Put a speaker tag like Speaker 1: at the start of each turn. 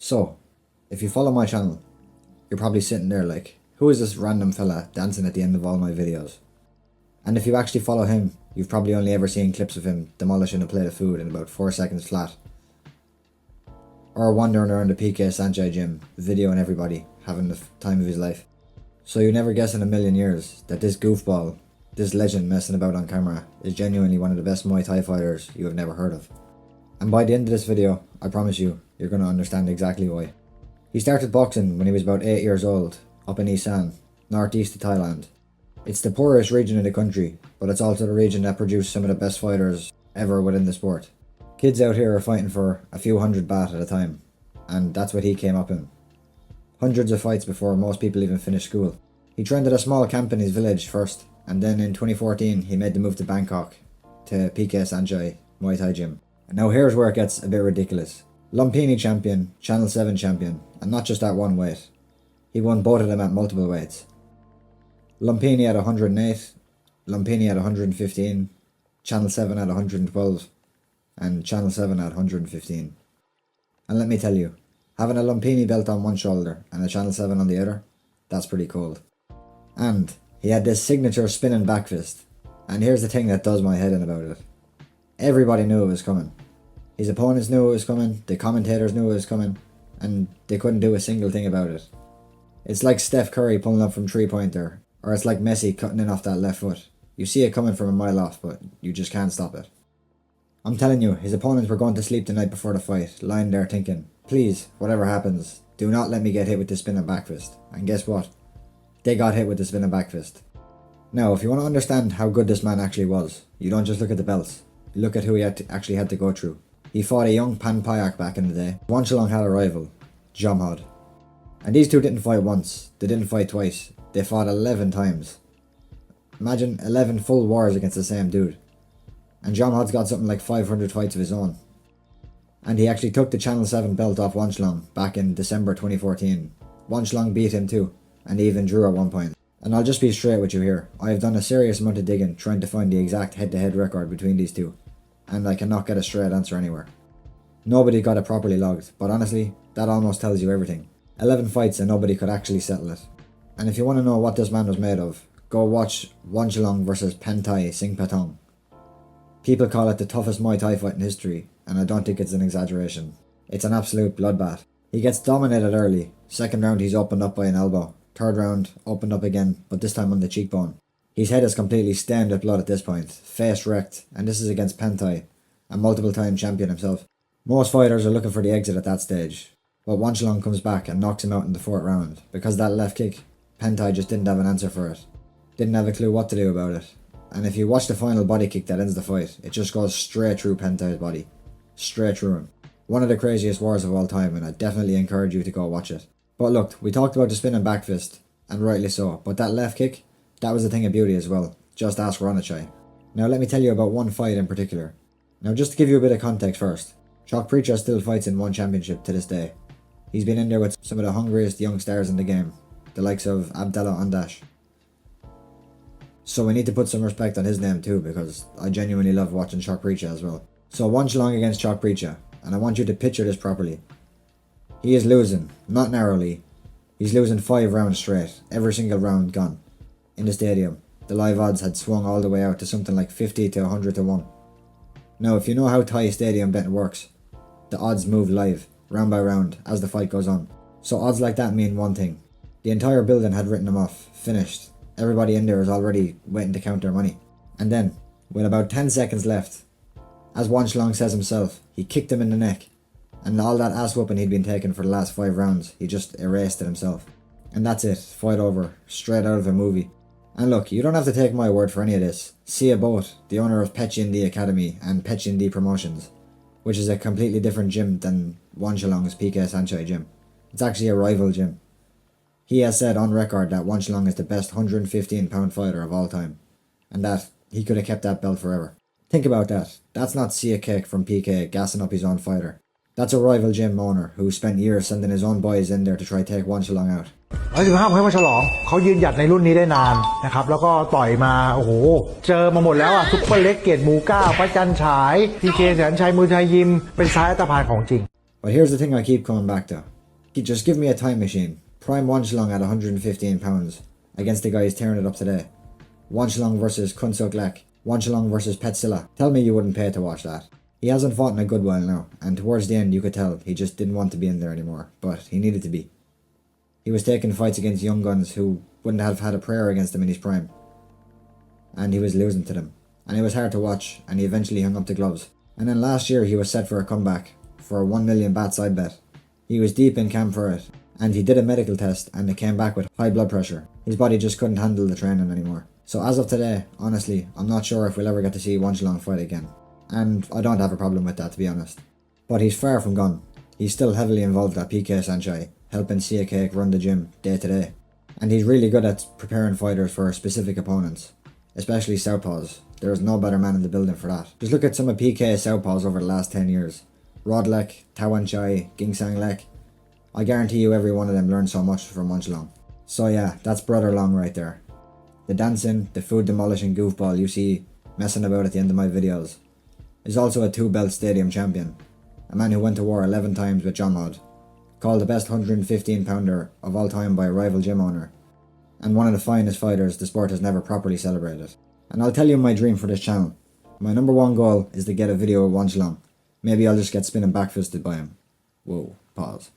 Speaker 1: So, if you follow my channel, you're probably sitting there like, who is this random fella dancing at the end of all my videos? And if you actually follow him, you've probably only ever seen clips of him demolishing a plate of food in about 4 seconds flat. Or wandering around the PK Saenchai gym, videoing everybody, having the time of his life. So you never guess in a million years that this goofball, this legend messing about on camera, is genuinely one of the best Muay Thai fighters you have never heard of. And by the end of this video, I promise you, you're going to understand exactly why. He started boxing when he was about 8 years old, up in Isan, northeast of Thailand. It's the poorest region in the country, but it's also the region that produced some of the best fighters ever within the sport. Kids out here are fighting for a few hundred baht at a time, and that's what he came up in. Hundreds of fights before most people even finished school. He trained at a small camp in his village first, and then in 2014 he made the move to Bangkok, to PK Saenchai Muay Thai gym. And now here's where it gets a bit ridiculous. Lumpinee champion, Channel 7 champion, and not just at one weight. He won both of them at multiple weights. Lumpinee at 108, Lumpinee at 115, Channel 7 at 112, and Channel 7 at 115. And let me tell you, having a Lumpinee belt on one shoulder and a Channel 7 on the other, that's pretty cold. And he had this signature spinning back fist, and here's the thing that does my head in about it. Everybody knew it was coming. His opponents knew it was coming, the commentators knew it was coming, and they couldn't do a single thing about it. It's like Steph Curry pulling up from three-pointer, or it's like Messi cutting in off that left foot. You see it coming from a mile off, but you just can't stop it. I'm telling you, his opponents were going to sleep the night before the fight, lying there thinking, please, whatever happens, do not let me get hit with the spinning back fist. And guess what? They got hit with the spinning back fist. Now, if you want to understand how good this man actually was, you don't just look at the belts. You look at who he actually had to go through. He fought a young Pan Payak back in the day. Wanchalong had a rival, Jomhod. And these two didn't fight once, they didn't fight twice, they fought 11 times. Imagine 11 full wars against the same dude. And Jomhod's got something like 500 fights of his own. And he actually took the Channel 7 belt off Wanchalong back in December 2014. Wanchalong beat him too, and he even drew at one point. And I'll just be straight with you here, I have done a serious amount of digging trying to find the exact head-to-head record between these two. And I cannot get a straight answer anywhere. Nobody got it properly logged, but honestly, that almost tells you everything. 11 fights and nobody could actually settle it. And if you want to know what this man was made of, go watch Wanchalong vs Pentai Sing Patong. People call it the toughest Muay Thai fight in history, and I don't think it's an exaggeration. It's an absolute bloodbath. He gets dominated early, second round he's opened up by an elbow, third round opened up again, but this time on the cheekbone. His head is completely stained with blood at this point, face wrecked, and this is against Pentai, a multiple time champion himself. Most fighters are looking for the exit at that stage, but Wanchalong comes back and knocks him out in the 4th round, because that left kick, Pentai just didn't have an answer for it. Didn't have a clue what to do about it. And if you watch the final body kick that ends the fight, it just goes straight through Pentai's body. Straight through him. One of the craziest wars of all time, and I definitely encourage you to go watch it. But look, we talked about the spinning back fist, and rightly so, but that left kick, that was a thing of beauty as well. Just ask Wanchalong. Now let me tell you about one fight in particular. Now just to give you a bit of context first, Chok Preacher still fights in one championship to this day. He's been in there with some of the hungriest young stars in the game, the likes of Abdallah Andash. So we need to put some respect on his name too, because I genuinely love watching Chok Preacher as well. So Wanchalong against Chok Preacher, and I want you to picture this properly. He is losing, not narrowly. He's losing 5 rounds straight, every single round gone. In the stadium, the live odds had swung all the way out to something like 50 to 100 to 1. Now if you know how Thai stadium betting works, the odds move live, round by round, as the fight goes on. So odds like that mean one thing. The entire building had written them off, finished. Everybody in there is already waiting to count their money. And then, with about 10 seconds left, as Wanchalong says himself, he kicked him in the neck. And all that ass whooping he'd been taking for the last 5 rounds, he just erased it himself. And that's it, fight over, straight out of a movie. And look, you don't have to take my word for any of this. Sia Boat, the owner of Pechindi Academy and Pechindi Promotions, which is a completely different gym than Wanchalong's PK Saenchai gym. It's actually a rival gym. He has said on record that Wanchalong is the best 115-pound fighter of all time, and that he could have kept that belt forever. Think about that. That's not Sia Cake from PK gassing up his own fighter. That's a rival gym owner who spent years sending his own boys in there to try take Wanchalong out.
Speaker 2: 115ให้มาฉลองเขายืนหยัดในรุ่นนี้ได้นานนะครับแล้วก็ต่อยมาโอ้โหเจอมาหมดแล้วอ่ะซุปเปอร์เล็กเกรดหมู่9พระจันทร์ฉายพีเคแสนชัยมวยไทยยิมเป็นซ้ายอัตภานของจริง
Speaker 1: But here's the thing I keep coming back to. Just give me a time machine. Prime Wanchalong at 115 pounds against the guy who's tearing it up today. Wanchalong versus Kunsuk Lek. Wanchalong versus Petsilla. Tell me you wouldn't pay to watch that. He hasn't fought in a good while now, and towards the end you could tell he just didn't want to be in there anymore, but he needed to be. He was taking fights against young guns who wouldn't have had a prayer against him in his prime. And he was losing to them. And it was hard to watch, and he eventually hung up the gloves. And then last year he was set for a comeback, for a 1 million baht side bet. He was deep in camp for it, and he did a medical test and it came back with high blood pressure. His body just couldn't handle the training anymore. So as of today, honestly, I'm not sure if we'll ever get to see Wanchalong fight again. And I don't have a problem with that, to be honest. But he's far from gone. He's still heavily involved at PK Saenchai, helping CK run the gym day to day. And he's really good at preparing fighters for specific opponents, especially southpaws. There is no better man in the building for that. Just look at some of PK's southpaws over the last 10 years. Rodlek, Tawanchai, Gingsang Lek. I guarantee you every one of them learned so much from Wanchalong. So yeah, that's Brother Long right there. The dancing, the food demolishing goofball you see messing about at the end of my videos is also a 2-belt stadium champion. A man who went to war 11 times with Jomhod. Called the best 115 pounder of all time by a rival gym owner. And one of the finest fighters the sport has never properly celebrated. And I'll tell you my dream for this channel. My number one goal is to get a video of Wanchalong. Maybe I'll just get spinning backfisted by him. Whoa, pause.